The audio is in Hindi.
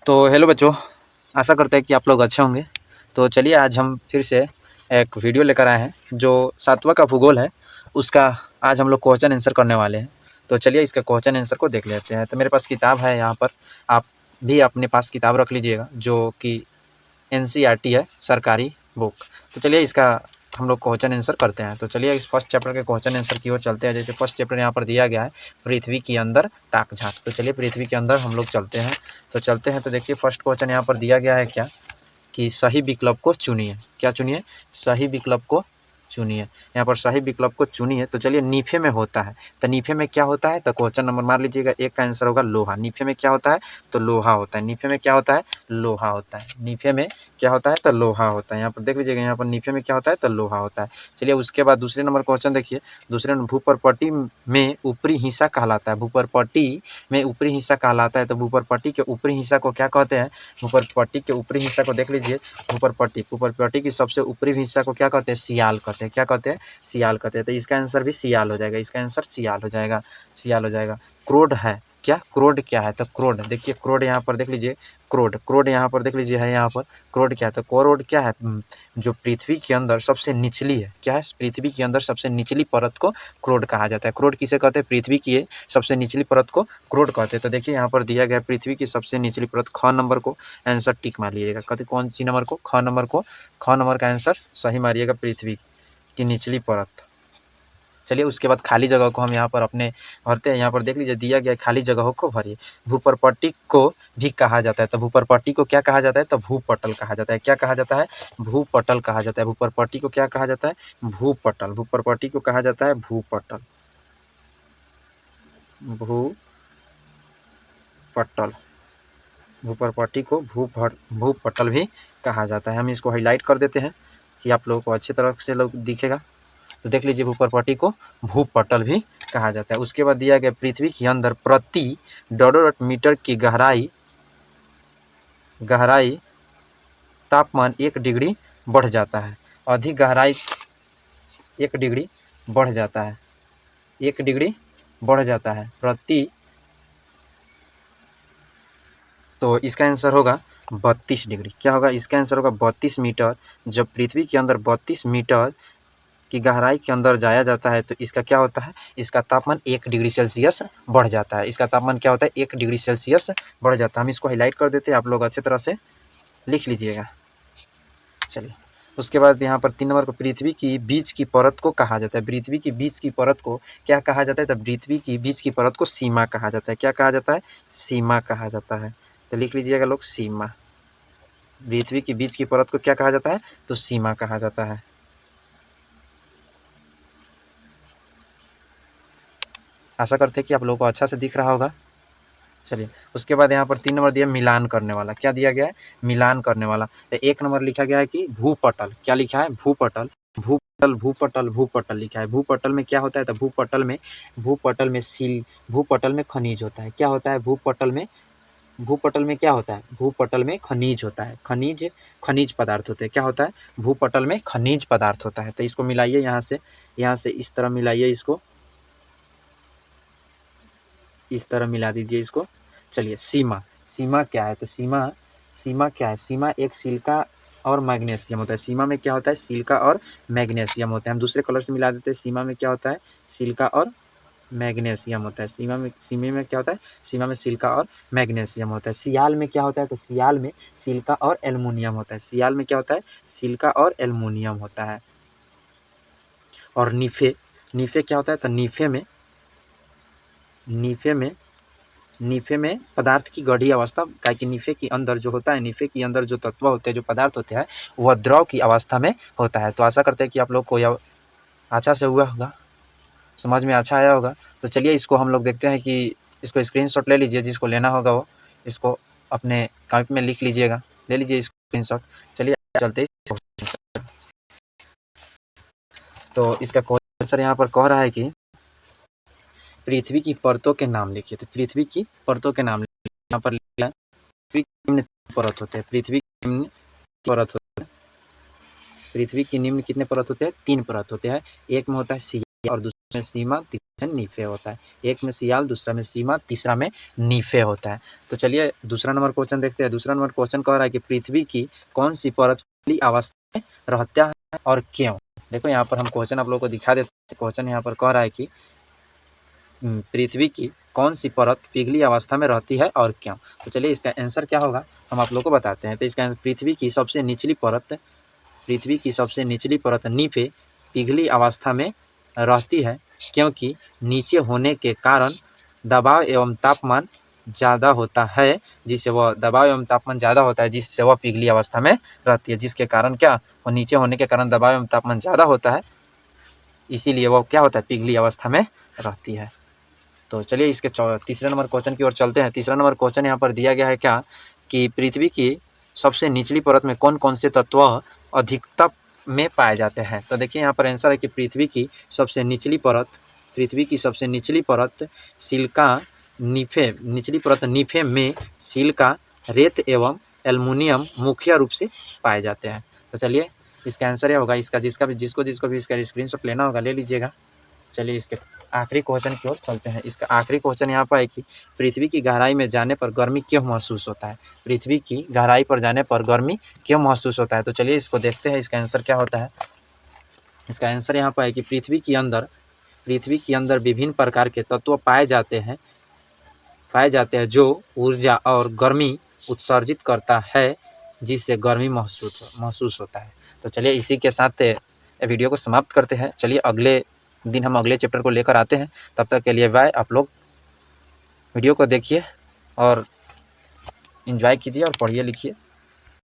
तो हेलो बच्चों, आशा करते हैं कि आप लोग अच्छे होंगे। तो चलिए आज हम फिर से एक वीडियो लेकर आए हैं जो 7वां का भूगोल है, उसका आज हम लोग क्वेश्चन आंसर करने वाले हैं। तो चलिए इसका क्वेश्चन आंसर को देख लेते हैं। तो मेरे पास किताब है यहाँ पर, आप भी अपने पास किताब रख लीजिएगा जो कि NCERT है, सरकारी बुक। तो चलिए इसका हम लोग क्वेश्चन आंसर करते हैं। तो चलिए इस फर्स्ट चैप्टर के क्वेश्चन आंसर की ओर चलते हैं। जैसे फर्स्ट चैप्टर यहाँ पर दिया गया है, पृथ्वी के अंदर ताक झांक। तो चलिए पृथ्वी के अंदर हम लोग चलते हैं। तो देखिए फर्स्ट क्वेश्चन यहाँ पर दिया गया है क्या, कि सही विकल्प को चुनिए। क्या चुनिए? सही विकल्प को चुनिए। यहाँ पर सही विकल्प को चुनिए। तो चलिए नीफे में होता है, तो नीफे में क्या होता है? तो क्वेश्चन नंबर मार लीजिएगा, एक का आंसर होगा लोहा। नीफे में क्या होता है? तो लोहा होता है। नीफे में क्या होता है? लोहा होता है। नीफे में क्या होता है? तो लोहा होता है। यहाँ पर देख लीजिएगा, यहाँ पर नीफे में क्या होता है? तो लोहा होता है। चलिए उसके बाद दूसरे नंबर क्वेश्चन देखिए। दूसरे नंबर, भूपरपट्टी में ऊपरी हिस्सा कहलाता है। भूपरपट्टी में ऊपरी हिस्सा कहलाता है। तो भूपरपट्टी के ऊपरी हिस्सा को क्या कहते हैं? भूपरपट्टी के ऊपरी हिस्सा को देख लीजिए। भूपरपट्टी की सबसे ऊपरी हिस्सा को क्या कहते हैं? सियाल कहते हैं। क्या कहते हैं? सियाल कहते हैं। तो इसका आंसर भी सियाल हो जाएगा। इसका आंसर सियाल हो जाएगा, सियाल हो जाएगा। क्रोड है क्या? क्रोड क्या है? तो क्रोड देखिए, क्रोड यहाँ पर देख लीजिए, क्रोड यहाँ पर देख लीजिए है यहाँ पर। क्रोड क्या है? तो क्रोड क्या है? जो पृथ्वी के अंदर सबसे निचली है। क्या है? पृथ्वी के अंदर सबसे निचली परत को क्रोड कहा जाता है। क्रोड किसे कहते हैं? पृथ्वी की सबसे निचली परत को क्रोड कहते हैं। तो देखिए यहाँ पर दिया गया पृथ्वी की सबसे निचली परत, ख नंबर को आंसर टिक मार लीजिएगा। कहते कौन सी नंबर को? ख नंबर को, ख नंबर का आंसर सही मारिएगा, पृथ्वी की निचली परत। चलिए उसके बाद खाली जगह को हम यहाँ पर अपने भरते हैं। यहाँ पर देख लीजिए दिया गया खाली जगहों को भरिए। भूपरपट्टी को भी कहा जाता है। तो भूपरपट्टी को क्या कहा जाता है? तो भूपटल कहा जाता है। क्या कहा जाता है? भूपटल कहा जाता है। भूपरपट्टी को क्या कहा जाता है? भूपटल। भूपरपट्टी को कहा जाता है भूपटल। भूपटल, भूपरपट्टी को भूपटल भी कहा जाता है। हम इसको हाईलाइट कर देते हैं कि आप लोगों को अच्छी तरह से लोग दिखेगा। तो देख लीजिए भूपरपट्टी को भूपटल भी कहा जाता है। उसके बाद दिया गया पृथ्वी के अंदर प्रति 1.5 मीटर की गहराई तापमान 1 डिग्री बढ़ जाता है। अधिक गहराई 1 डिग्री बढ़ जाता है, 1 डिग्री बढ़ जाता है प्रति। तो इसका आंसर होगा 32 डिग्री। क्या होगा? इसका आंसर होगा 32 मीटर। जब पृथ्वी के अंदर 32 मीटर की गहराई के अंदर जाया जाता है तो इसका क्या होता है? इसका तापमान 1 डिग्री सेल्सियस बढ़ जाता है। इसका तापमान क्या होता है? 1 डिग्री सेल्सियस बढ़ जाता है। हम इसको हाईलाइट कर देते हैं, आप लोग अच्छे तरह से लिख लीजिएगा। चलिए उसके बाद यहाँ पर 3 नंबर को, पृथ्वी की बीच की परत को कहा जाता है। पृथ्वी की बीच की परत को क्या कहा जाता है? तो पृथ्वी की बीच की परत को सीमा कहा जाता है। क्या कहा जाता है? सीमा कहा जाता है। तो लिख लीजिएगा लोग, सीमा। पृथ्वी की बीच की परत को क्या कहा जाता है? तो सीमा कहा जाता है। आशा करते हैं कि आप लोगों को अच्छा से दिख रहा होगा। चलिए उसके बाद यहाँ पर 3 नंबर दिया मिलान करने वाला। क्या दिया गया है? मिलान करने वाला। तो 1 नंबर लिखा गया है कि भूपटल। क्या लिखा है? भूपटल। भूपटल लिखा है। भूपटल में क्या होता है? तो भूपटल में खनिज होता है। क्या होता है? भूपटल में क्या होता है? भूपटल में खनिज होता है। खनिज पदार्थ होते हैं। क्या होता है? भूपटल में खनिज पदार्थ होता है। तो इसको मिलाइए, यहाँ से इस तरह मिलाइए, इसको इस तरह मिला दीजिए इसको। चलिए सीमा क्या है? तो सीमा क्या है? सीमा एक सिलिका और मैग्नीशियम होता है। सीमा में क्या होता है? सिलिका और मैग्नीशियम होता है। हम दूसरे कलर से मिला देते हैं। सीमा में क्या होता है? सिलिका और मैग्नीशियम होता है। सीमा में क्या होता है? सीमा में सिलिका और मैग्नीशियम होता है। सियाल में क्या होता है? तो सियाल में सिलिका और एल्युमिनियम होता है। सियाल में क्या होता है? सिलिका और एल्युमिनियम होता है। और नीफे क्या होता है? तो नीफे में पदार्थ की गढ़ी अवस्था, क्या कि नीफे के अंदर जो होता है, नीफे के अंदर जो तत्व होते हैं, जो पदार्थ होते हैं, वह द्रव की अवस्था में होता है। तो आशा करते हैं कि आप लोग को यह अच्छा से हुआ होगा, समझ में अच्छा आया होगा। तो चलिए इसको हम लोग देखते हैं कि इसको स्क्रीनशॉट ले लीजिए, जिसको लेना होगा वो इसको अपने कॉपी में लिख लीजिएगा। ले लीजिए स्क्रीनशॉट। चलिए चलते हैं। तो इसका क्वेश्चन यहाँ पर कह रहा है कि पृथ्वी की परतों के नाम लिखिए। तो पृथ्वी की परतों के नाम यहाँ पर लिखा है। पृथ्वी की निम्न परत होते हैं। पृथ्वी की निम्न परत होते हैं। पृथ्वी की निम्न कितने परत होते हैं? 3 परत होते हैं। एक में होता है सियाल और दूसरे में सीमा, नीफे होता है। एक में सियाल, दूसरा में सीमा, तीसरा में नीफे होता है। तो चलिए दूसरा नंबर क्वेश्चन देखते हैं। दूसरा नंबर क्वेश्चन कह रहा है कि पृथ्वी की कौन सी परत पिघली अवस्था में रहता है और क्यों। देखो यहाँ पर हम क्वेश्चन आप लोगों को दिखा देते हैं। क्वेश्चन यहाँ पर कह रहा है कि पृथ्वी की कौन सी परत पिघली अवस्था में रहती है और क्यों। तो चलिए इसका आंसर क्या होगा हम आप लोग को बताते हैं। तो इसका पृथ्वी की सबसे निचली परत नीफे पिघली अवस्था में रहती है क्योंकि नीचे होने के कारण दबाव एवं तापमान ज़्यादा होता है, जिससे वह पिघली अवस्था में रहती है। जिसके कारण क्या, वो नीचे होने के कारण दबाव एवं तापमान ज़्यादा होता है, इसीलिए वो क्या होता है, पिघली अवस्था में रहती है। तो चलिए इसके तीसरे नंबर क्वेश्चन की ओर चलते हैं। तीसरा नंबर क्वेश्चन यहाँ पर दिया गया है क्या कि पृथ्वी की सबसे निचली परत में कौन कौन से तत्व अधिकतम में पाए जाते हैं। तो देखिए यहाँ पर आंसर है कि पृथ्वी की सबसे निचली परत नीफे में सिलिका, रेत एवं एल्युमिनियम मुख्य रूप से पाए जाते हैं। तो चलिए इसका आंसर यह होगा। इसका जिसको भी इसका स्क्रीनशॉट लेना होगा ले लीजिएगा। चलिए इसके आखिरी क्वेश्चन की ओर चलते हैं। इसका आखिरी क्वेश्चन यहाँ पर है कि पृथ्वी की गहराई में जाने पर गर्मी क्यों महसूस होता है। पृथ्वी की गहराई पर जाने पर गर्मी क्यों महसूस होता है। तो चलिए इसको देखते हैं इसका आंसर क्या होता है। इसका आंसर यहाँ पर है कि पृथ्वी के अंदर विभिन्न प्रकार के तत्व पाए जाते हैं जो ऊर्जा और गर्मी उत्सर्जित करता है, जिससे गर्मी महसूस होता है। तो चलिए इसी के साथ वीडियो को समाप्त करते हैं। चलिए अगले दिन हम अगले चैप्टर को लेकर आते हैं। तब तक के लिए बाय। आप लोग वीडियो को देखिए और एंजॉय कीजिए और पढ़िए लिखिए।